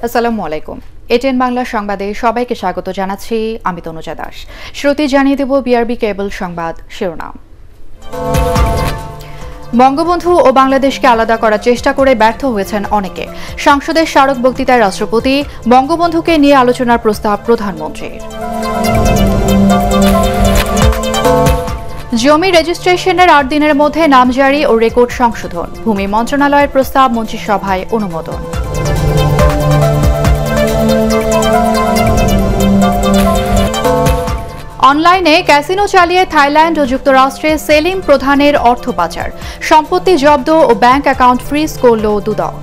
আসসালামু আলাইকুম। এটিএন বাংলা সংবাদে সবাইকে স্বাগত জানাচ্ছি আমি তনুজা দাস। শুরুতেই জানিয়ে দেব বিআরবি কেবল সংবাদ শিরোনাম। বঙ্গবন্ধু ও বাংলাদেশকে আলাদা করার চেষ্টা করে ব্যর্থ হয়েছেন অনেকে। সংসদের স্মারক বক্তৃতায় রাষ্ট্রপতি, বঙ্গবন্ধুকে নিয়ে আলোচনার প্রস্তাব প্রধানমন্ত্রীর। জমি রেজিস্ট্রেশনের ৮ দিনের মধ্যে নামজারি ও রেকর্ড সংশোধন, ভূমি মন্ত্রণালয়ের প্রস্তাব মন্ত্রিসভায় অনুমোদন। অনলাইনে ক্যাসিনো চালিয়ে থাইল্যান্ড ও যুক্তরাষ্ট্রে সেলিম প্রধানের অর্থ পাচার, সম্পত্তি জব্দ ও ব্যাংক অ্যাকাউন্ট ফ্রিজ করল দুদক।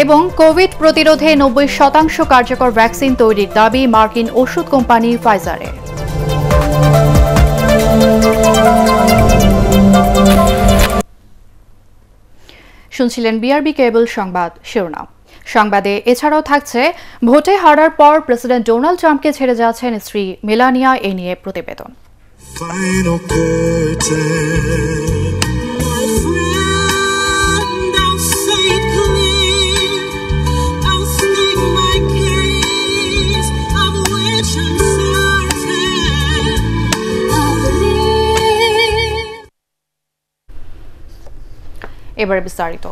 এবং কোভিড প্রতিরোধে ৯০% কার্যকর ভ্যাকসিন তৈরির দাবি মার্কিন ওষুধ কোম্পানি ফাইজারের। শুনছিলেন বিআরবি কেবল সংবাদ শিরোনাম। সংবাদে এছাড়াও থাকছে, ভোটে হারার পর প্রেসিডেন্ট ডোনাল্ড ট্রাম্পকে ছেড়ে যাচ্ছেন স্ত্রী মেলানিয়া, এ নিয়ে প্রতিবেদন। এবার বিস্তারিত।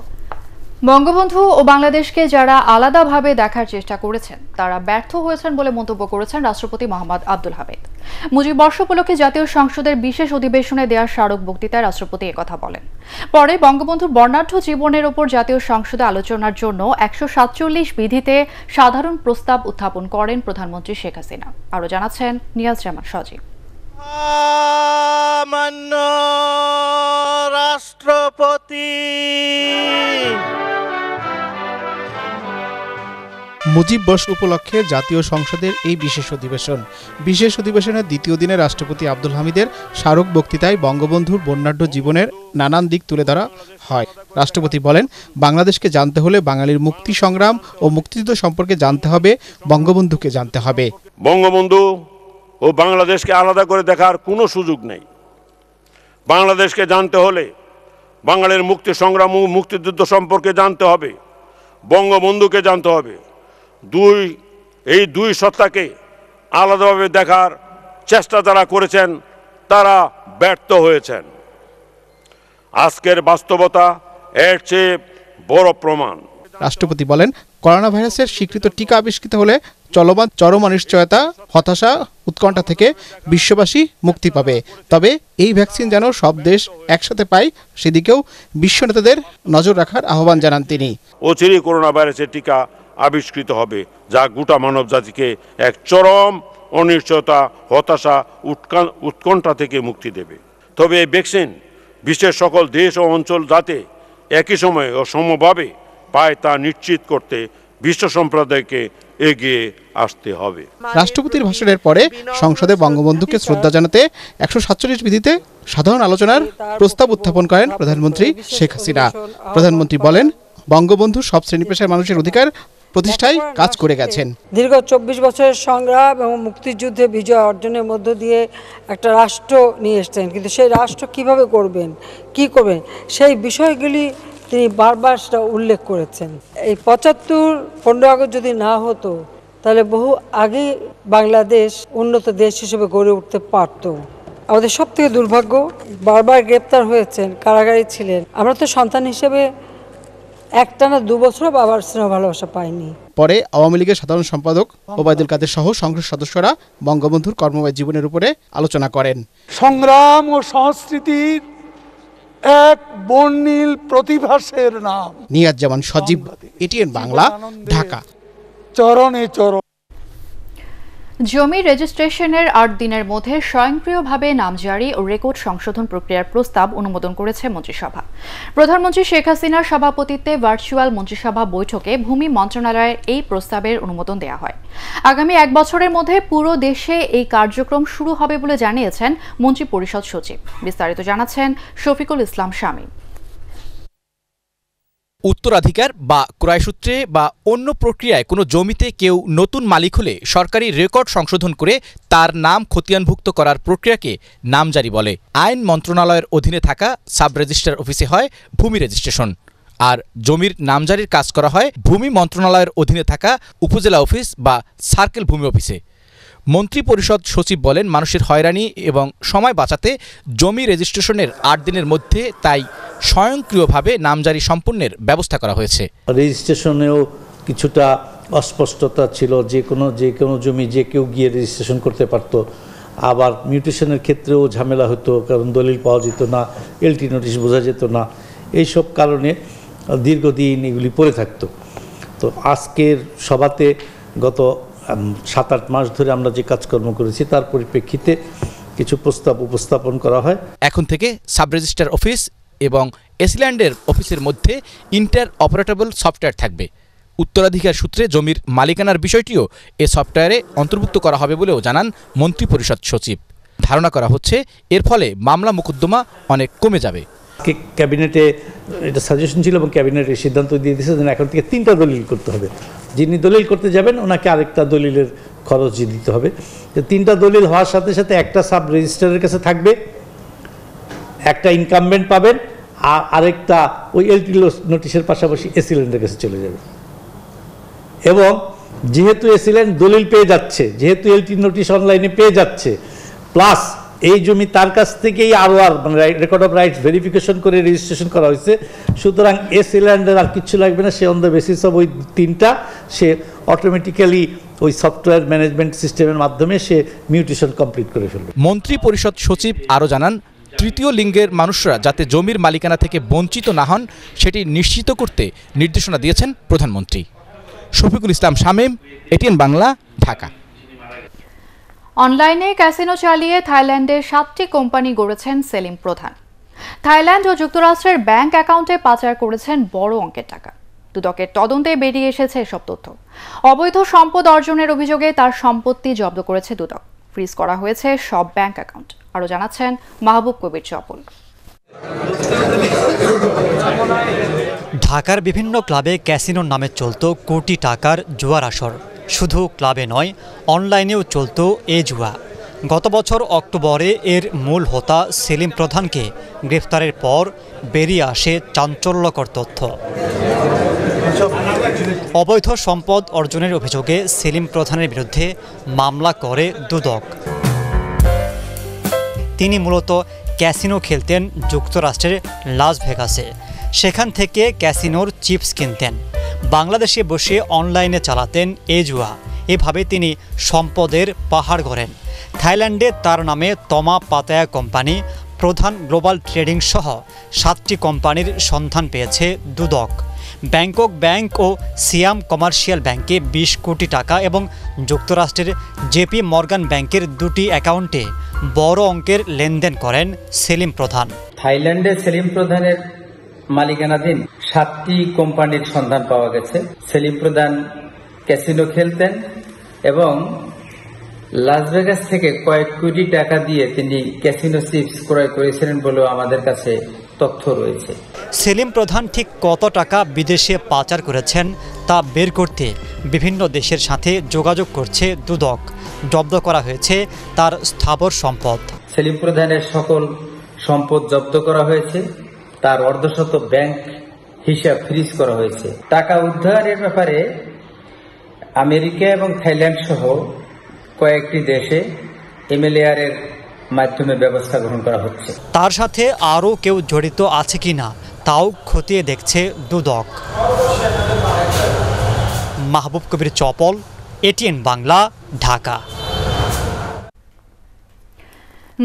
বঙ্গবন্ধু ও বাংলাদেশকে যারা আলাদাভাবে দেখার চেষ্টা করেছেন তারা ব্যর্থ হয়েছেন বলে মন্তব্য করেছেন রাষ্ট্রপতি মোহাম্মদ আব্দুল হামিদ। মুজিব বর্ষ উপলক্ষে জাতীয় সংসদের বিশেষ অধিবেশনে দেওয়া স্মারক বক্তৃতায় রাষ্ট্রপতি একথা বলেন। পরে বঙ্গবন্ধুর বর্ণাঢ্য জীবনের উপর জাতীয় সংসদে আলোচনার জন্য ১৪৭ বিধিতে সাধারণ প্রস্তাব উত্থাপন করেন প্রধানমন্ত্রী শেখ হাসিনা। আরও জানাচ্ছেন নিয়াজ জামান সজীব। রাষ্ট্রপতি মুজিব বর্ষ উপলক্ষে জাতীয় সংসদের এই বিশেষ অধিবেশনের দ্বিতীয় দিনে রাষ্ট্রপতি আব্দুল হামিদের স্মারক বক্তৃতায় বঙ্গবন্ধুর বর্ণাঢ্য জীবনের নানান দিক তুলে ধরা হয়। রাষ্ট্রপতি বলেন, বাংলাদেশকে জানতে হলে বাঙালির মুক্তি সংগ্রাম ও মুক্তিযুদ্ধ সম্পর্কে জানতে হবে, বঙ্গবন্ধুকে জানতে হবে। বঙ্গবন্ধু ও বাংলাদেশকে আলাদা করে দেখার কোনো সুযোগ নেই। বাংলাদেশকে জানতে হলে বাঙালির মুক্তি সংগ্রাম ও মুক্তিযুদ্ধ সম্পর্কে জানতে হবে, বঙ্গবন্ধুকে জানতে হবে। এই দুই সত্তাকে আলাদাভাবে দেখার চেষ্টা যারা করেছেন তারা ব্যর্থ হয়েছেন। আজকের বাস্তবতা এর চেয়ে বড় প্রমাণ। রাষ্ট্রপতি বলেন, করোনা ভাইরাসের স্বীকৃত টিকা আবিষ্কৃত হলে চলমান চরম অনিশ্চয়তা, হতাশা, উৎকণ্ঠা থেকে বিশ্ববাসী মুক্তি পাবে। তবে এই ভ্যাকসিন যেন সব দেশ একসাথে পায়, সেদিকেও বিশ্ব নেতাদের নজর রাখার আহ্বান জানান তিনি। অচিরেই করোনা ভাইরাসের টিকা আবিষ্কৃত হবে, যা গোটা মানব জাতিকে এক চরম অনিশ্চয়তা, হতাশা, উৎকণ্ঠা থেকে মুক্তি দেবে। তবে এই ভ্যাকসিন বিশ্বের সকল দেশ ও অঞ্চল যাতে একই সময়ে ও সমভাবে পায় তা নিশ্চিত করতে বিশ্ব সম্প্রদায়কে এগিয়ে আসতে হবে। রাষ্ট্রপতির ভাষণের পরে সংসদে বঙ্গবন্ধুকে শ্রদ্ধা জানাতে ১৪৭ বিধিতে সাধারণ আলোচনার প্রস্তাব উত্থাপন করেন প্রধানমন্ত্রী শেখ হাসিনা। প্রধানমন্ত্রী বলেন, বঙ্গবন্ধু সব শ্রেণী পেশার মানুষের অধিকার প্রতিষ্ঠায় কাজ করে গেছেন। দীর্ঘ ২৪ বছরের সংগ্রাম এবং মুক্তিযুদ্ধে বিজয় অর্জনের মধ্য দিয়ে একটা রাষ্ট্র নিয়ে এসছেন, কিন্তু সেই রাষ্ট্র কিভাবে করবেন, কি করবেন, সেই বিষয়গুলি তিনি বারবার সেটা উল্লেখ করেছেন। এই ৭৫-১৫ আগস্ট যদি না হতো তাহলে বহু আগে বাংলাদেশ উন্নত দেশ হিসেবে গড়ে উঠতে পারত। আমাদের সব থেকে দুর্ভাগ্য, বারবার গ্রেপ্তার হয়েছেন, কারাগারে ছিলেন। আমরা তো সন্তান হিসেবে একটানা ২ বছরও বাবার স্নেহ ভালোবাসা পাইনি। পরে আওয়ামী লীগের সাধারণ সম্পাদক ওবায়দুল কাদের সহ সংসদ সদস্যরা বঙ্গবন্ধুর কর্মময় জীবনের উপরে আলোচনা করেন। সংগ্রাম ও সংস্কৃতির এক বর্ণিল প্রতিভাসের নাম নিয়াজ জামান সজীব, এটিএন বাংলা, ঢাকা। চরণে চরণ। জমি রেজিস্ট্রেশনের ৮ দিনের মধ্যে স্বয়ংক্রিয়ভাবে নামজারি ও রেকর্ড সংশোধন প্রক্রিয়ার প্রস্তাব অনুমোদন করেছে মন্ত্রিসভা। প্রধানমন্ত্রী শেখ হাসিনার সভাপতিত্বে ভার্চুয়াল মন্ত্রিসভা বৈঠকে ভূমি মন্ত্রণালয়ের এই প্রস্তাবের অনুমোদন দেওয়া হয়। আগামী ১ বছরের মধ্যে পুরো দেশে এই কার্যক্রম শুরু হবে বলে জানিয়েছেন মন্ত্রিপরিষদ সচিব। বিস্তারিত জানাচ্ছেন শফিকুল ইসলাম শামীম। উত্তরাধিকার বা ক্রয়সূত্রে বা অন্য প্রক্রিয়ায় কোনো জমিতে কেউ নতুন মালিক হলে সরকারি রেকর্ড সংশোধন করে তার নাম খতিয়ানভুক্ত করার প্রক্রিয়াকে নামজারি বলে। আইন মন্ত্রণালয়ের অধীনে থাকা সাব রেজিস্ট্রার অফিসে হয় ভূমি রেজিস্ট্রেশন, আর জমির নামজারির কাজ করা হয় ভূমি মন্ত্রণালয়ের অধীনে থাকা উপজেলা অফিস বা সার্কেল ভূমি অফিসে। মন্ত্রী পরিষদ সচিব বলেন, মানুষের হয়রানি এবং সময় বাঁচাতে জমি রেজিস্ট্রেশনের ৮ দিনের মধ্যে তাই স্বয়ংক্রিয়ভাবে নামজারি সম্পন্নের ব্যবস্থা করা হয়েছে। রেজিস্ট্রেশনেও কিছুটা অস্পষ্টতা ছিল, যে কোনো জমি যে কেউ গিয়ে রেজিস্ট্রেশন করতে পারত। আবার মিউটেশনের ক্ষেত্রেও ঝামেলা হতো, কারণ দলিল পাওয়া যেত না, এলটি নোটিশ বোঝা যেত না, এইসব কারণে দীর্ঘদিন এগুলি পড়ে থাকতো। তো আজকের সভাতে গত ৭-৮ মাস ধরে আমরা যে কাজকর্ম করেছি তার পরিপ্রেক্ষিতে কিছু প্রস্তাব উপস্থাপন করা হয়। এখন থেকে সাব রেজিস্ট্রার অফিস এবং এসিল্যান্ডের অফিসের মধ্যে ইন্টার অপারেটেবল সফটওয়্যার থাকবে। উত্তরাধিকার সূত্রে জমির মালিকানার বিষয়টিও এ সফটওয়্যারে অন্তর্ভুক্ত করা হবে বলেও জানান মন্ত্রী পরিষদ সচিব। ধারণা করা হচ্ছে এর ফলে মামলা মোকদ্দমা অনেক কমে যাবে। ক্যাবিনেটে এটা সাজেশন ছিল এবং ক্যাবিনেটের সিদ্ধান্ত দিয়ে দিয়েছে যে এখন থেকে 3টা দলিল করতে হবে। যিনি দলিল করতে যাবেন ওনাকে আরেকটা দলিলের খরচ দিতে হবে। 3টা দলিল হওয়ার সাথে সাথে একটা সাব রেজিস্ট্রারের কাছে থাকবে, একটা ইনকামবেন্ট পাবেন, আর আরেকটা ওই এলটি নোটিশের পাশাপাশি এসিল্যান্ডের কাছে চলে যাবে। এবং যেহেতু এসিল্যান্ড দলিল পেয়ে যাচ্ছে, যেহেতু এলটি নোটিশ অনলাইনে পেয়ে যাচ্ছে, প্লাস এই জমি তার কাছ থেকেই আর রেকর্ড অফ রাইটস ভেরিফিকেশন করে রেজিস্ট্রেশন করা হয়েছে, সুতরাং এসিল্যান্ডের আর কিছু লাগবে না। সে অন দ্য বেসিস অফ ওই 3টা সে অটোমেটিক্যালি ওই সফটওয়্যার ম্যানেজমেন্ট সিস্টেমের মাধ্যমে সে মিউটেশন কমপ্লিট করে ফেলবে। মন্ত্রী পরিষদ সচিব আরও জানান, তৃতীয় লিঙ্গের মানুষরা যাতে জমির মালিকানা থেকে বঞ্চিত না হন সেটি নিশ্চিত করতে নির্দেশনা দিয়েছেন প্রধানমন্ত্রী। শফিকুল ইসলাম শামীম, এটিএন বাংলা, ঢাকা। অনলাইনে ক্যাসিনো চালিয়ে থাইল্যান্ডের 7টি কোম্পানি গড়েছেন সেলিম প্রধান। থাইল্যান্ড ও যুক্তরাষ্ট্রের ব্যাংক অ্যাকাউন্টে পাচার করেছেন বড় অঙ্কের টাকা। দুদকের তদন্তে বেরিয়ে এসেছে এসব তথ্য। অবৈধ সম্পদ অর্জনের অভিযোগে তার সম্পত্তি জব্দ করেছে দুদক। ফ্রিজ করা হয়েছে সব ব্যাংক অ্যাকাউন্ট। আরও জানাচ্ছেন মাহবুব কবির চপল। ঢাকার বিভিন্ন ক্লাবে ক্যাসিনোর নামে চলত কোটি টাকার জুয়ার আসর। শুধু ক্লাবে নয়, অনলাইনেও চলত এ জুয়া। গত বছর অক্টোবরে এর মূল হোতা সেলিম প্রধানকে গ্রেফতারের পর বেরিয়ে আসে চাঞ্চল্যকর তথ্য। অবৈধ সম্পদ অর্জনের অভিযোগে সেলিম প্রধানের বিরুদ্ধে মামলা করে দুদক। তিনি মূলত ক্যাসিনো খেলতেন যুক্তরাষ্ট্রের লাস ভেগাসে। সেখান থেকে ক্যাসিনোর চিপস কিনতেন, বাংলাদেশে বসে অনলাইনে চালাতেন এ জুয়া। এভাবে তিনি সম্পদের পাহাড় গড়েন। থাইল্যান্ডে তার নামে তমা পাতায়া কোম্পানি, প্রধান গ্লোবাল ট্রেডিং সহ 7টি কোম্পানির সন্ধান পেয়েছে দুদক। ব্যাংকক ব্যাংক ও সিয়াম কমার্শিয়াল ব্যাংকে 20 কোটি টাকা এবং যুক্তরাষ্ট্রের জেপি মর্গান ব্যাংকের 2টি অ্যাকাউন্টে বড় অঙ্কের লেনদেন করেন সেলিম প্রধান। থাইল্যান্ডে সেলিম প্রধানের মালিকানাধীন 7টি কোম্পানির সন্ধান পাওয়া গেছে। সেলিম প্রধান ক্যাসিনো খেলতেন এবং লাস ভেগাস থেকে কয়েক কোটি টাকা দিয়ে তিনি ক্যাসিনো চিপস ক্রয় করেছিলেন বলেও আমাদের কাছে তথ্য রয়েছে। সেলিম প্রধান ঠিক কত টাকা বিদেশে পাচার করেছেন তা বের করতে বিভিন্ন দেশের সাথে যোগাযোগ করছে দুদক। জব্দ করা হয়েছে তার স্থাবর সম্পদ। সেলিম প্রধানের সকল সম্পদ জব্দ করা হয়েছে, তার অর্ধশত ব্যাংক হিসাব ফ্রিজ করা হয়েছে। টাকা উদ্ধারের ব্যাপারে আমেরিকা এবং থাইল্যান্ড সহ কয়েকটি দেশে এমএলএআর এর মাধ্যমে ব্যবস্থা গ্রহণ করা হচ্ছে। তার সাথে আরও কেউ জড়িত আছে কিনা তাও খতিয়ে দেখছে দুদক। মাহবুব কবির চপল, এটিএন বাংলা, ঢাকা।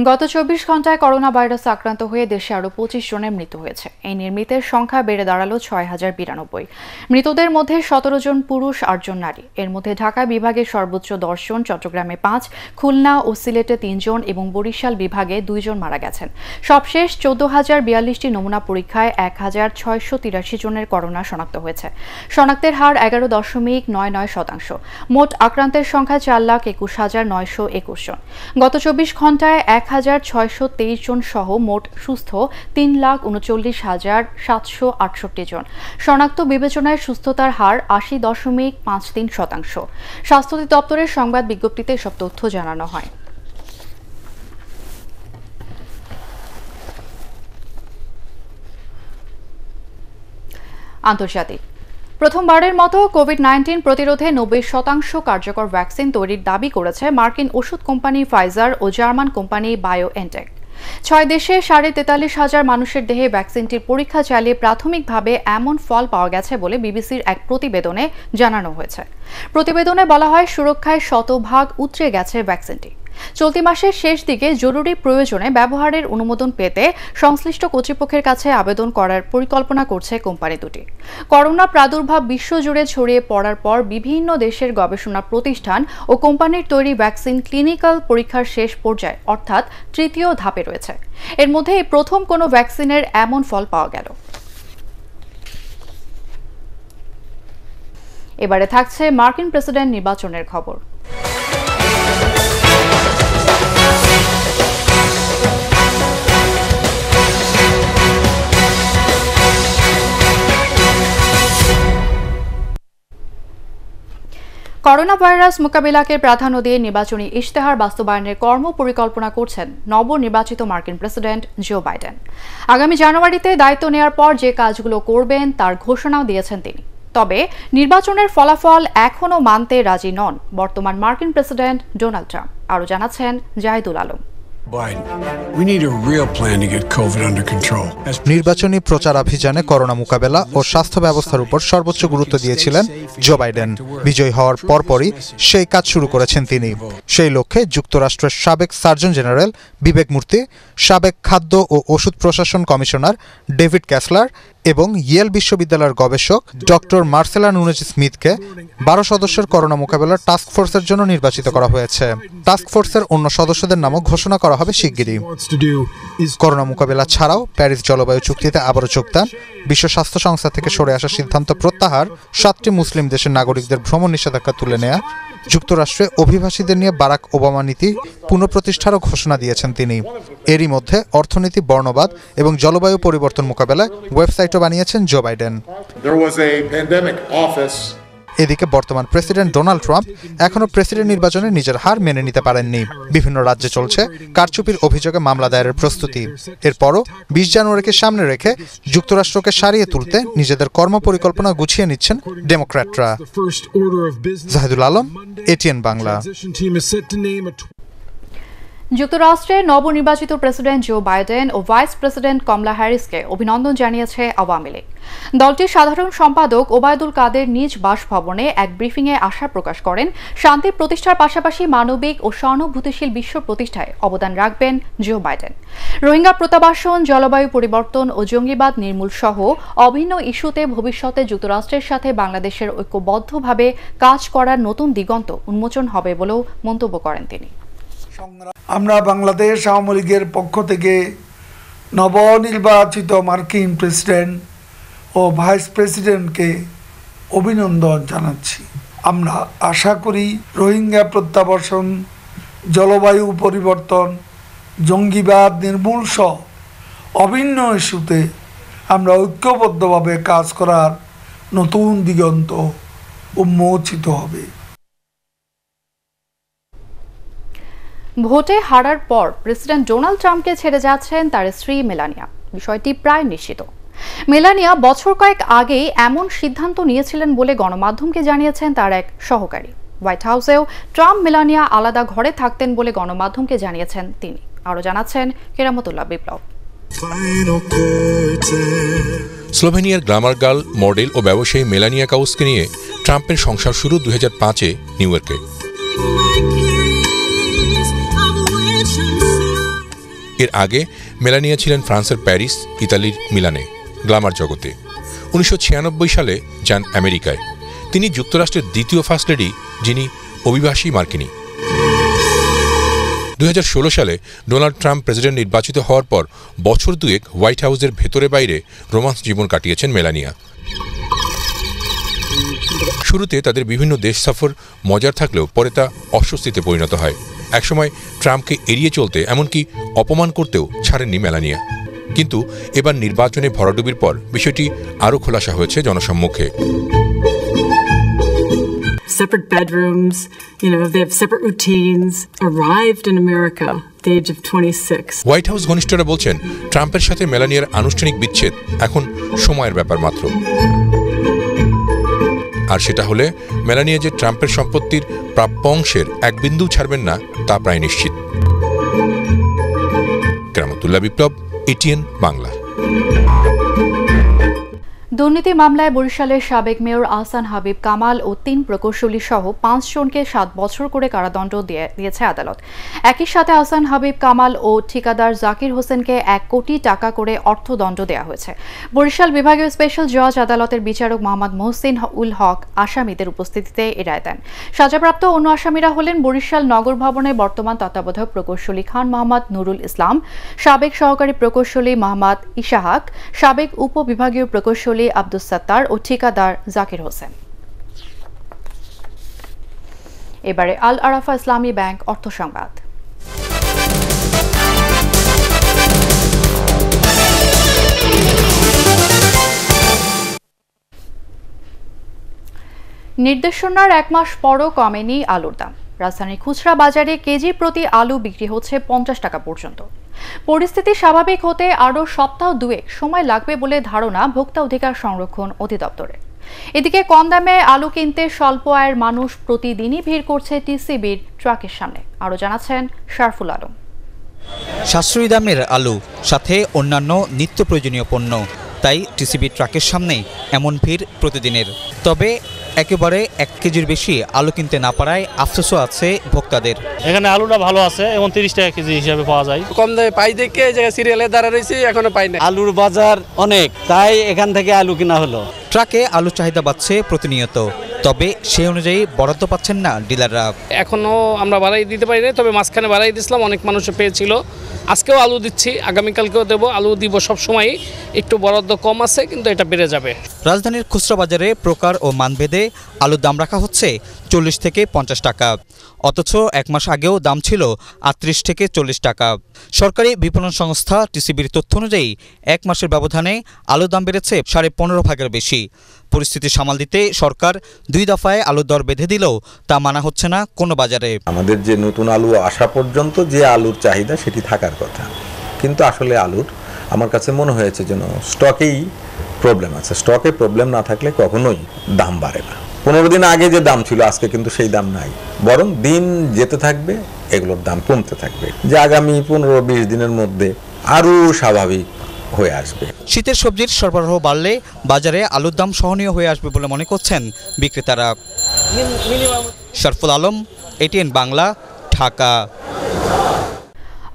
গত 24 ঘন্টায় করোনা ভাইরাসে আক্রান্ত হয়ে দেশে আরও 25 জনের মৃত্যু হয়েছে। এই মৃতের সংখ্যা বেড়ে দাঁড়ালো 6092। মৃতদের মধ্যে 17 জন পুরুষ, 8 জন নারী। এর মধ্যে ঢাকা বিভাগে সর্বোচ্চ 10 জন, চট্টগ্রামে 5, খুলনা ও সিলেটে 3 জন এবং বরিশাল বিভাগে 2 জন মারা গেছেন। সবশেষ 14,042টি নমুনা পরীক্ষায় 1683 জনের করোনা শনাক্ত হয়েছে। শনাক্তের হার 11.99%। মোট আক্রান্তের সংখ্যা 4,21,921 জন। গত 24 ঘন্টায় 1 10,623 জন সহ মোট সুস্থ 3,39,768 জন। শনাক্ত বিবেচনায় সুস্থতার হার 80.53%। স্বাস্থ্য অধিদপ্তরের সংবাদ বিজ্ঞপ্তিতে এসব তথ্য জানানো হয়। আন্তর্জাতিক প্রথমবারের মতো কোভিড-19 প্রতিরোধে 90% কার্যকর ভ্যাকসিন তৈরির দাবি করেছে মার্কিন ওষুধ কোম্পানি ফাইজার ও জার্মান কোম্পানি বায়োএনটেক। 6 দেশে 43,500 মানুষের দেহে ভ্যাকসিনটির পরীক্ষা চালিয়ে প্রাথমিকভাবে এমন ফল পাওয়া গেছে বলে বিবিসির এক প্রতিবেদনে জানানো হয়েছে। প্রতিবেদনে বলা হয়, সুরক্ষায় শতভাগ উতরে গেছে ভ্যাকসিনটি। চলতি মাসের শেষ দিকে জরুরি প্রয়োজনে ব্যবহারের অনুমোদন পেতে সংশ্লিষ্ট কর্তৃপক্ষের কাছে আবেদন করার পরিকল্পনা করছে কোম্পানি দুটি। করোনা প্রাদুর্ভাব বিশ্বজুড়ে ছড়িয়ে পড়ার পর বিভিন্ন দেশের গবেষণা প্রতিষ্ঠান ও কোম্পানির তৈরি ভ্যাকসিন ক্লিনিক্যাল পরীক্ষার শেষ পর্যায়ে অর্থাৎ তৃতীয় ধাপে রয়েছে। এর মধ্যে এই প্রথম কোনো ভ্যাকসিনের এমন ফল পাওয়া গেল। এবারে থাকছে মার্কিন প্রেসিডেন্ট নির্বাচনের খবর। করোনা ভাইরাস মোকাবিলাকে প্রাধান্য দিয়ে নির্বাচনী ইশতেহার বাস্তবায়নের কর্মপরিকল্পনা করছেন নবনির্বাচিত মার্কিন প্রেসিডেন্ট জো বাইডেন। আগামী জানুয়ারিতে দায়িত্ব নেওয়ার পর যে কাজগুলো করবেন তার ঘোষণাও দিয়েছেন তিনি। তবে নির্বাচনের ফলাফল এখনও মানতে রাজি নন বর্তমান মার্কিন প্রেসিডেন্ট ডোনাল্ড ট্রাম্প। আরও জানাচ্ছেন জাহিদুল আলম। নির্বাচনী প্রচারাভিযানে করোনা মোকাবেলা ও স্বাস্থ্য ব্যবস্থার উপর সর্বোচ্চ গুরুত্ব দিয়েছিলেন জো বাইডেন। বিজয়ী হওয়ার পরপরই সেই কাজ শুরু করেছেন তিনি। সেই লক্ষ্যে যুক্তরাষ্ট্রের সাবেক সার্জন জেনারেল বিবেক মূর্তি, সাবেক খাদ্য ও ওষুধ প্রশাসন কমিশনার ডেভিড ক্যাসলার এবং ইয়েল বিশ্ববিদ্যালয়ের গবেষক ডক্টর মার্সেলা নুনেজ স্মিথকে 12 সদস্যের করোনা মোকাবেলার টাস্ক ফোর্সের জন্য নির্বাচিত করা হয়েছে। টাস্ক ফোর্সের অন্য সদস্যদের নামও ঘোষণা করা হবে শিগগিরই। করোনা মোকাবেলা ছাড়াও প্যারিস জলবায়ু চুক্তিতে আবারও যোগদান, বিশ্ব স্বাস্থ্য সংস্থা থেকে সরে আসার সিদ্ধান্ত প্রত্যাহার, 7টি মুসলিম দেশের নাগরিকদের ভ্রমণ নিষেধাজ্ঞা তুলে নেয়া, যুক্তরাষ্ট্রে অভিবাসীদের নিয়ে বারাক ওবামা নীতি পুনঃপ্রতিষ্ঠারও ঘোষণা দিয়েছেন তিনি। এরই মধ্যে অর্থনীতি, বর্ণবাদ এবং জলবায়ু পরিবর্তন মোকাবেলায় ওয়েবসাইটও বানিয়েছেন জো বাইডেন। এদিকে বর্তমান প্রেসিডেন্ট ডোনাল্ড ট্রাম্প এখনও প্রেসিডেন্ট নির্বাচনে নিজের হার মেনে নিতে পারেননি। বিভিন্ন রাজ্যে চলছে কারচুপির অভিযোগে মামলা দায়েরের প্রস্তুতি। এরপরও 20 জানুয়ারিকে সামনে রেখে যুক্তরাষ্ট্রকে সারিয়ে তুলতে নিজেদের কর্মপরিকল্পনা গুছিয়ে নিচ্ছেন ডেমোক্র্যাটরা। জাহিদুল আলম, এটিএন বাংলা। যুক্তরাষ্ট্রের নবনির্বাচিত প্রেসিডেন্ট জো বাইডেন ও ভাইস প্রেসিডেন্ট কমলা হ্যারিসকে অভিনন্দন জানিয়েছে আওয়ামী লীগ। দলটির সাধারণ সম্পাদক ওবায়দুল কাদের নিজ বাসভবনে এক ব্রিফিংয়ে আশা প্রকাশ করেন, শান্তি প্রতিষ্ঠার পাশাপাশি মানবিক ও সহানুভূতিশীল বিশ্ব প্রতিষ্ঠায় অবদান রাখবেন জো বাইডেন। রোহিঙ্গা প্রত্যাবাসন, জলবায়ু পরিবর্তন ও জঙ্গিবাদ নির্মূল সহ অভিন্ন ইস্যুতে ভবিষ্যতে যুক্তরাষ্ট্রের সাথে বাংলাদেশের ঐক্যবদ্ধভাবে কাজ করার নতুন দিগন্ত উন্মোচন হবে বলেও মন্তব্য করেন তিনি। আমরা বাংলাদেশ আওয়ামী লীগের পক্ষ থেকে নবনির্বাচিত মার্কিন প্রেসিডেন্ট ও ভাইস প্রেসিডেন্টকে অভিনন্দন জানাচ্ছি। আমরা আশা করি রোহিঙ্গা প্রত্যাবাসন, জলবায়ু পরিবর্তন, জঙ্গিবাদ নির্মূল সহ অভিন্ন ইস্যুতে আমরা ঐক্যবদ্ধভাবে কাজ করার নতুন দিগন্ত উন্মোচিত হবে। ভোটে হারার পর প্রেসিডেন্ট ডোনাল্ড ট্রাম্পকে ছেড়ে যাচ্ছেন তার স্ত্রী মেলানিয়া। বিষয়টি প্রায় নিশ্চিত। মেলানিয়া বছর কয়েক আগেই এমন সিদ্ধান্ত নিয়েছিলেন বলে গণমাধ্যমকে জানিয়েছেন তার এক সহকারী। হোয়াইট হাউসেও ট্রাম্প মেলানিয়া আলাদা ঘরে থাকতেন বলে গণমাধ্যমকে জানিয়েছেন তিনি। আরও জানাচ্ছেন কেরামতুল্লাহ বিপ্লব। স্লোভেনিয়ার গ্ল্যামার গার্ল, মডেল ও ব্যবসায়ী মেলানিয়া কাউসকে নিয়ে ট্রাম্পের সংসার শুরু 2005-এ নিউ ইয়র্কে। এর আগে মেলানিয়া ছিলেন ফ্রান্সের প্যারিস, ইতালির মিলানে গ্ল্যামার জগতে। 1996 সালে যান আমেরিকায়। তিনি যুক্তরাষ্ট্রের দ্বিতীয় ফার্স্ট লেডি যিনি অভিবাসী মার্কিনী। 2016 সালে ডোনাল্ড ট্রাম্প প্রেসিডেন্ট নির্বাচিত হওয়ার পর বছর দুয়েক হোয়াইট হাউসের ভেতরে বাইরে রোমান্স জীবন কাটিয়েছেন মেলানিয়া। শুরুতে তাদের বিভিন্ন দেশ সফর মজার থাকলেও পরে তা অস্বস্তিতে পরিণত হয়। একসময় ট্রাম্পকে এড়িয়ে চলতে এমনকি অপমান করতেও ছাড়েননি মেলানিয়া। কিন্তু এবার নির্বাচনে ভরাডুবির পর বিষয়টি আরও খোলাসা হয়েছে জনসম্মুখে। Separate bedrooms, they have separate routines, arrived in America at the age of 26. White House ঘনিষ্ঠরা বলছেন ট্রাম্পের সাথে মেলানিয়ার আনুষ্ঠানিক বিচ্ছেদ এখন সময়ের ব্যাপার মাত্র। আর সেটা হলে মেলানিয়া যে ট্রাম্পের সম্পত্তির প্রাপ্য অংশের এক বিন্দু ছাড়বেন না তা প্রায় নিশ্চিত। কেরামতুল্লাহ বিপ্লব, এটিএন বাংলা। দুর্নীতি মামলায় বরিশালের সাবেক মেয়র আহসান হাবিব কামাল ও 3 প্রকৌশলী সহ 5 জনকে 7 বছর করে কারাদণ্ড দিয়েছে আদালত। একই সাথে আহসান হাবিব কামাল ও ঠিকাদার জাকির হোসেনকে 1 কোটি টাকা করে অর্থদণ্ড দেওয়া হয়েছে। বরিশাল বিভাগীয় স্পেশাল জজ আদালতের বিচারক মোহাম্মদ মোহসিন উল হক আসামিদের উপস্থিতিতে এ রায় দেন। সাজাপ্রাপ্ত অন্য আসামিরা হলেন বরিশাল নগর ভবনের বর্তমান তত্ত্বাবধায়ক প্রকৌশলী খান মোহাম্মদ নুরুল ইসলাম, সাবেক সহকারী প্রকৌশলী মোহাম্মদ ইশাহাক, সাবেক উপবিভাগীয় প্রকৌশলী আব্দুস সাত্তার ও ঠিকাদার জাকির হোসেন। এবারে আল আরাফা ইসলামী ব্যাংক অর্থ সংবাদ। নির্দেশনার 1 মাস পরও কমেনি আলুর দাম। রাজধানীর খুচরা বাজারে কেজি প্রতি আলু বিক্রি হচ্ছে 50 টাকা পর্যন্ত। পরিস্থিতি স্বাভাবিক হতে আরও সপ্তাহ 2 সময় লাগবে বলে ধারণা ভোক্তা অধিকার সংরক্ষণ অধিদপ্তরের। এদিকে কম দামে আলু কিনতে স্বল্প আয়ের মানুষ প্রতিদিনই ভিড় করছে টিসিবির ট্রাকের সামনে। আরও জানাচ্ছেন শারফুল আলম। সাশ্রয়ী দামের আলু, সাথে অন্যান্য নিত্য প্রয়োজনীয় পণ্য, তাই টিসিবি ট্রাকের সামনে এমন ভিড় প্রতিদিনের। তবে একেবারে 1 কেজির বেশি আলু কিনতে না পারায় আফসোসও আছে ভোক্তাদের। এখানে আলুটা ভালো আছে, এবং 30 টাকা কেজি হিসাবে পাওয়া যায়। কম দামে পাই দেখে এই জায়গায় সিরিয়ালে দাঁড়া রয়েছে, এখনো পাই না। আলুর বাজার অনেক, তাই এখান থেকে আলু কিনা হলো। ট্রাকে আলু চাহিদা বাড়ছে প্রতিনিয়ত, তবে সেই অনুযায়ী বরাদ্দ পাচ্ছেন না ডিলাররা। এখনো আমরা বাড়াই দিতে পারি না, তবে মাঝখানে বাড়াই দিয়েছিলাম, অনেক মানুষ পেয়েছিল। আজকেও আলু দিচ্ছি, আগামীকালকেও দেবো, আলু দিব সবসময়। একটু বরাদ্দ কম আছে, কিন্তু এটা বেড়ে যাবে। রাজধানীর খুচরা বাজারে প্রকার ও মানভেদে আলুর দাম রাখা হচ্ছে 40 থেকে 50 টাকা, অথচ 1 মাস আগেও দাম ছিল 38 থেকে 40 টাকা। সরকারি বিপণন সংস্থা টিসিবির তথ্য অনুযায়ী 1 মাসের ব্যবধানে আলুর দাম বেড়েছে 15.5 ভাগের বেশি। পরিস্থিতি সামাল দিতে সরকার 2 দফায় আলুর দর বেঁধে দিলেও তা মানা হচ্ছে না কোনো বাজারে। আমাদের যে নতুন আলু আসা পর্যন্ত যে আলুর চাহিদা সেটি থাকার কথা, কিন্তু আসলে আলুর আমার কাছে মনে হয়েছে যেন স্টকেই প্রবলেম আছে। স্টকে প্রবলেম না থাকলে কখনোই দাম বাড়ে না। 15 দিন আগে যে দাম ছিল আজকে কিন্তু সেই দাম নাই, বরং দিন যেতে থাকবে এগুলোর দাম কমতে থাকবে, যে আগামী 15-20 দিনের মধ্যে আরও স্বাভাবিক হয়ে আসবে। শীতের সবজির সরবরাহ বাড়লে বাজারে আলুর দাম সহনীয় হয়ে আসবে বলে মনে করছেন বিক্রেতারা। শারফুল আলম, এটিএন বাংলা, ঢাকা।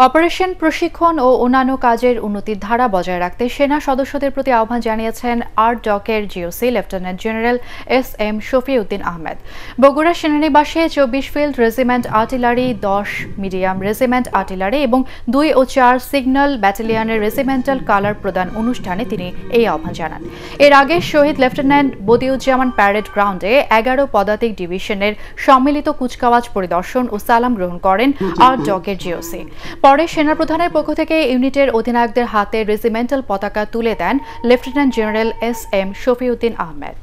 অপারেশন, প্রশিক্ষণ ও অন্যান্য কাজের উন্নতির ধারা বজায় রাখতে সেনা সদস্যদের প্রতি আহ্বান জানিয়েছেন আরডকের GOC lieutenant general SM. Shafiuddin Ahmed. Bogura সেনানিবাসে 24 field regiment artillery, 10 medium regiment artillery এবং 2 ও 4 সিগন্যাল ব্যাটালিয়নের রেজিমেন্টাল কালার প্রদান অনুষ্ঠানে তিনি এই আহ্বান জানান। এর আগে শহীদ লেফটেন্যান্ট বদিউজ্জামান প্যারেড গ্রাউন্ডে 11 পদাতিক ডিভিশনের সম্মিলিত কুচকাওয়াজ পরিদর্শন ও সালাম গ্রহণ করেন আরডকের জিওসি। পরে সেনাপ্রধানের পক্ষ থেকে ইউনিটের অধিনায়কদের হাতে রেজিমেন্টাল পতাকা তুলে দেন lieutenant general SM. Shafiuddin Ahmed.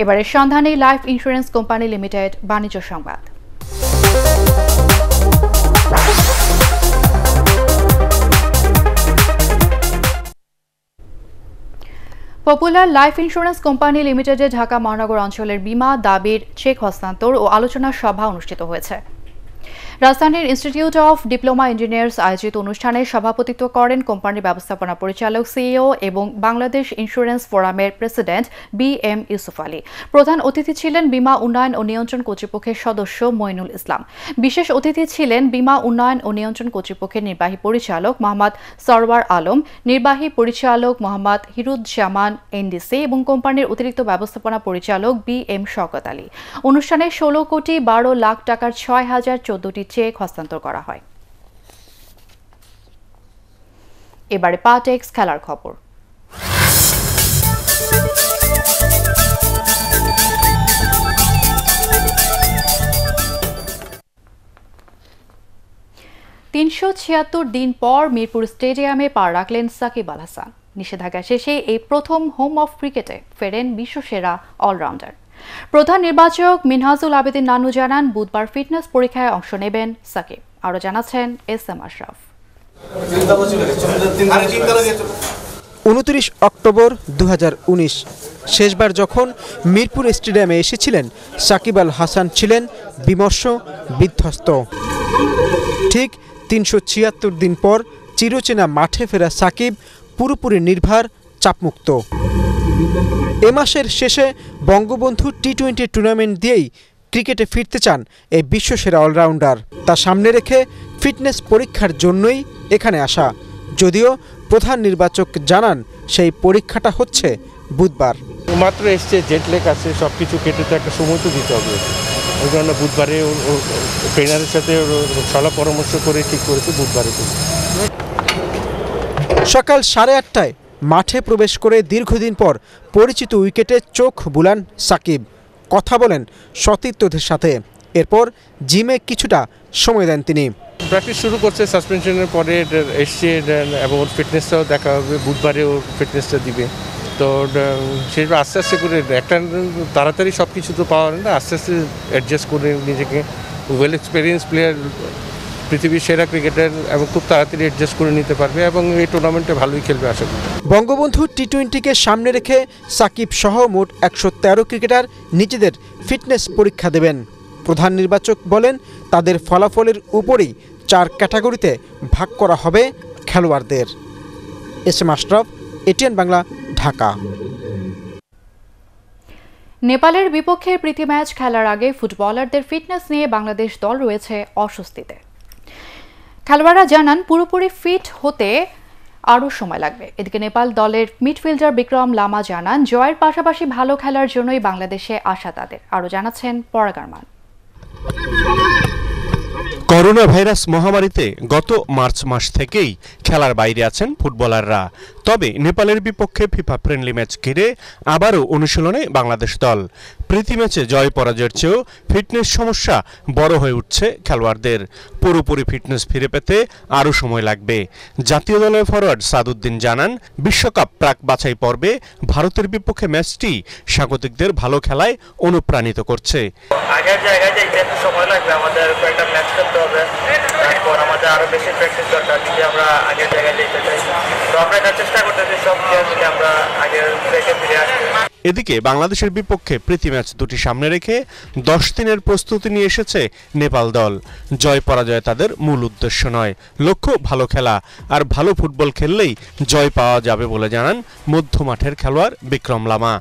এবারে Sandhani life insurance company limited বাণিজ্য সংবাদ। পপুলার লাইফ ইন্স্যুরেন্স কোম্পানি লিমিটেডে ঢাকা মহানগর অঞ্চলের বীমা দাবির চেক হস্তান্তর ও আলোচনা সভা অনুষ্ঠিত হয়েছে। রাজধানীর ইনস্টিটিউট অফ ডিপ্লোমা ইঞ্জিনিয়ার্স আয়োজিত অনুষ্ঠানে সভাপতিত্ব করেন কোম্পানির ব্যবস্থাপনা পরিচালক সিইও এবং বাংলাদেশ ইন্স্যুরেন্স ফোরামের প্রেসিডেন্ট বি.এম. ইউসুফ আলী। প্রধান অতিথি ছিলেন বীমা উন্নয়ন ও নিয়ন্ত্রণ কর্তৃপক্ষের সদস্য মইনুল ইসলাম। বিশেষ অতিথি ছিলেন বীমা উন্নয়ন ও নিয়ন্ত্রণ কর্তৃপক্ষের নির্বাহী পরিচালক মোহাম্মদ সরওয়ার আলম, নির্বাহী পরিচালক মোহাম্মদ হিরুজ্জামান এনডিসি এবং কোম্পানির অতিরিক্ত ব্যবস্থাপনা পরিচালক বি.এম. শওকত আলী। অনুষ্ঠানে 16 কোটি 12 লাখ টাকার 6014টি চেক হস্তান্তর করা হয়। এবারে পাটেক্স খেলার খবর। 376 দিন পর মিরপুর স্টেডিয়ামে পা রাখলেন সাকিব আল হাসান। নিষেধাজ্ঞা শেষে এই প্রথম হোম অফ ক্রিকেটে ফেরেন বিশ্বসেরা অলরাউন্ডার। প্রধান নির্বাচক মিনহাজুল আবেদিন নানু জানান, বুধবার ফিটনেস পরীক্ষায় অংশ নেবেন সাকিব। আরও জানাচ্ছেন এস.এম. আশরাফ। 29 অক্টোবর 2019 শেষবার যখন মিরপুর স্টেডিয়ামে এসেছিলেন সাকিব আল হাসান ছিলেন বিমর্ষ, বিধ্বস্ত। ঠিক 376 দিন পর চিরচেনা মাঠে ফেরা সাকিব পুরোপুরি নির্ভার, চাপমুক্ত। এ মাসের শেষে বঙ্গবন্ধু টি-20 টুর্নামেন্ট দিয়েই ক্রিকেটে ফিরতে চান এই বিশ্বসেরা অলরাউন্ডার। তা সামনে রেখে ফিটনেস পরীক্ষার জন্যই এখানে আসা, যদিও প্রধান নির্বাচক জানান সেই পরীক্ষাটা হচ্ছে বুধবার। মাত্র এসছে, জেট লেগ আছে, সব কিছু কেটে তো একটা সময় তো দিতে হবে। ওই জন্য বুধবারে ট্রেনারের সাথে সলা পরামর্শ করে ঠিক করেছে বুধবারে। সকাল 8:30টায় মাঠে প্রবেশ করে দীর্ঘদিন পর পরিচিত উইকেটে চোখ বুলান সাকিব। কথা বলেন সতীর্থদের সাথে। এরপর জিমে কিছুটা সময় দেন তিনি। প্র্যাকটিস শুরু করছে সাসপেনশনের পরে, এসছে এবং ওর ফিটনেসটাও দেখা হবে। বুধবারে ওর ফিটনেসটা দিবে, তো সেটা আস্তে আস্তে করে, একটা তাড়াতাড়ি সব কিছু তো পাওয়া না, আস্তে আস্তে অ্যাডজাস্ট করে নিজেকে। ওয়েল এক্সপিরিয়েন্স প্লেয়ার, পৃথিবীর সেরা ক্রিকেটার, এবং খুব তাড়াতাড়ি অ্যাডজাস্ট করে নিতে পারবে এবং এই টুর্নামেন্টে ভালোই খেলবে আশা করি। বঙ্গবন্ধু টি-20কে সামনে রেখে সাকিব সহ মোট 113 ক্রিকেটার নিজেদের ফিটনেস পরীক্ষা দেবেন। প্রধান নির্বাচক বলেন, তাদের ফলাফলের উপরেই 4 ক্যাটাগরিতে ভাগ করা হবে খেলোয়াড়দের। এস.এম. আশরাফ, এটিএন বাংলা, ঢাকা। নেপালের বিপক্ষে প্রীতি ম্যাচ খেলার আগে ফুটবলারদের ফিটনেস নিয়ে বাংলাদেশ দল রয়েছে অস্বস্তিতে। খেলোয়াড়রা জানান, পুরোপুরি ফিট হতে আরও সময় লাগবে। এদিকে নেপাল দলের মিডফিল্ডার বিক্রম লামা জানান, জয়ের পাশাপাশি ভালো খেলার জন্যই বাংলাদেশে আসা তাদের। আরও জানাচ্ছেন পরাগ আরমান। করোনা ভাইরাস মহামারীতে গত মার্চ মাস থেকেই খেলার বাইরে আছেন ফুটবলাররা। তবে নেপালের বিপক্ষে ফিফা ফ্রেন্ডলি ম্যাচ ঘিরে আবারও অনুশীলনে বাংলাদেশ দল। প্রীতি ম্যাচে জয় পরাজয়ের চেয়েও ফিটনেস সমস্যা বড় হয়ে উঠছে খেলোয়াড়দের। পুরোপুরি ফিটনেস ফিরে পেতে আরও সময় লাগবে। জাতীয় দলের ফরোয়ার্ড সাদউদ্দিন জানান, বিশ্বকাপ প্রাক বাছাই পর্বে ভারতের বিপক্ষে ম্যাচটি স্বাগতিকদের ভালো খেলায় অনুপ্রাণিত করছে। আগের জায়গায় যাইতে একটু সময় লাগবে, আমাদের কয়েকটা ম্যাচ খেলতে হবে, তারপর আমাদের আরো বেশি প্র্যাকটিস দরকার যদি আমরা আগের জায়গায় যেতে চাই। তো আমরা এটা চেষ্টা করতেছি সব প্লেয়ারকে আমরা আগের থেকে ফিরে আসতে। এদিকে বাংলাদেশের বিপক্ষে প্রীতি ম্যাচ দুটি সামনে রেখে 10 দিনের প্রস্তুতি নিয়ে এসেছে নেপাল দল। জয় পরাজয় তাদের মূল উদ্দেশ্য নয়, লক্ষ্য ভালো খেলা। আর ভালো ফুটবল খেললেই জয় পাওয়া যাবে বলে জানান মধ্যমাঠের খেলোয়াড় বিক্রম লামা।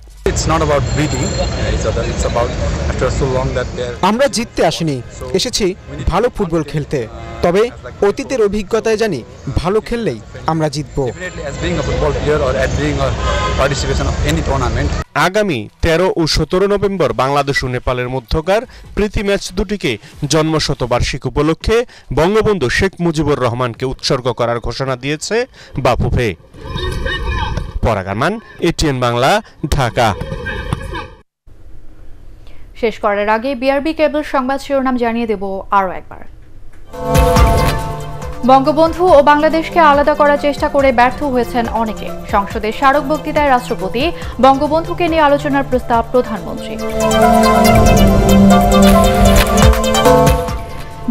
আমরা জিততে আসিনি, এসেছি ভালো ফুটবল খেলতে। তবে অতীতের অভিজ্ঞতায় জানি, ভালো খেললেই আমরা জিতব। আগামী 13 ও 17 নভেম্বর বাংলাদেশ ও নেপালের মধ্যকার প্রীতি ম্যাচ দুটিকে জন্মশতবার্ষিকী উপলক্ষে বঙ্গবন্ধু শেখ মুজিবুর রহমানকে উৎসর্গ করার ঘোষণা দিয়েছে বাফুফে। পরাগ আরমান, এটিএন বাংলা, ঢাকা। শেষ করার আগে বিআরবি কেবল সংবাদ শিরোনাম জানিয়ে দেব আরও একবার। বঙ্গবন্ধু ও বাংলাদেশকে আলাদা করার চেষ্টা করে ব্যর্থ হয়েছেন অনেকে। সংসদের স্মারক বক্তৃতায় রাষ্ট্রপতি, বঙ্গবন্ধুকে নিয়ে আলোচনার প্রস্তাব প্রধানমন্ত্রী।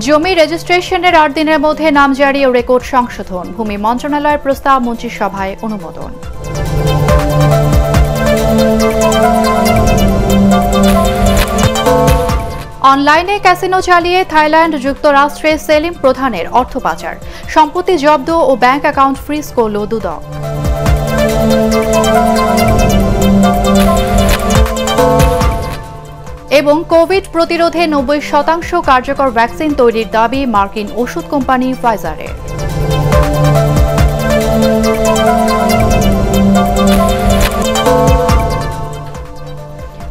জমি রেজিস্ট্রেশনের 8 দিনের মধ্যে নামজারি ও রেকর্ড সংশোধন, ভূমি মন্ত্রণালয়ের প্রস্তাব মন্ত্রিসভায় অনুমোদন। অনলাইনে ক্যাসিনো চালিয়ে থাইল্যান্ড যুক্তরাষ্ট্রে সেলিম প্রধানের অর্থ পাচার, সম্পত্তি জব্দ ও ব্যাংক অ্যাকাউন্ট ফ্রিজ করল দুদক। এবং কোভিড প্রতিরোধে 90% কার্যকর ভ্যাকসিন তৈরির দাবি মার্কিন ওষুধ কোম্পানি ফাইজারের।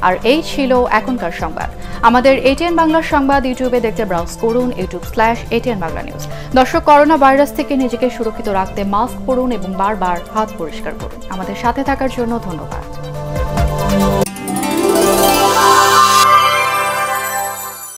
আর এই ছিল এখনকার সংবাদ। আমাদের এটিএন বাংলা সংবাদ ইউটিউবে দেখতে ব্রাউজ করুন youtube/ATN বাংলা নিউজ। দর্শক, করোনা ভাইরাস থেকে নিজেকে সুরক্ষিত রাখতে মাস্ক পরুন এবং বারবার হাত পরিষ্কার করুন। আমাদের সাথে থাকার জন্য ধন্যবাদ।